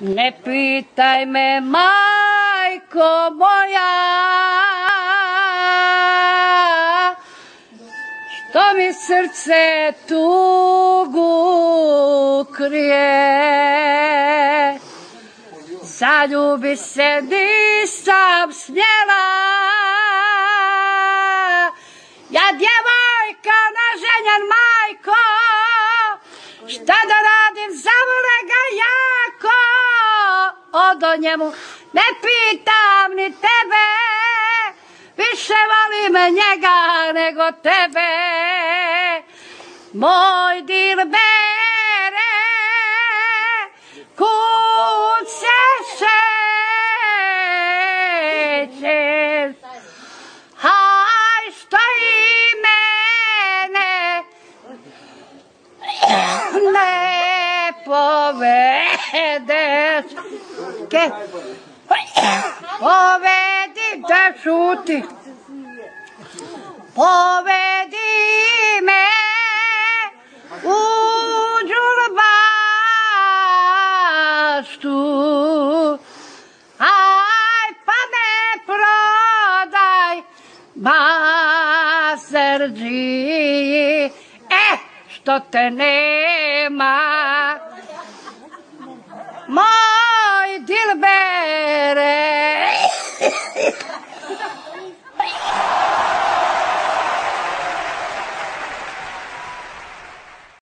Ne pitaj me, majko moja, što mi srce tugu krije. Zaljubi se nisam smjela, ja djevojka naženjen, majko, šta da radim, zavole ga jako. Odo njemu ne pitam ni tebe, više volim njega nego tebe. Moj dilbere, kud se šećeš, haj što i mene ne povedeš. Povedi, da šuti, povedi me u džurbaštu, aj pa me prodaj Baserdžiji, što te nema.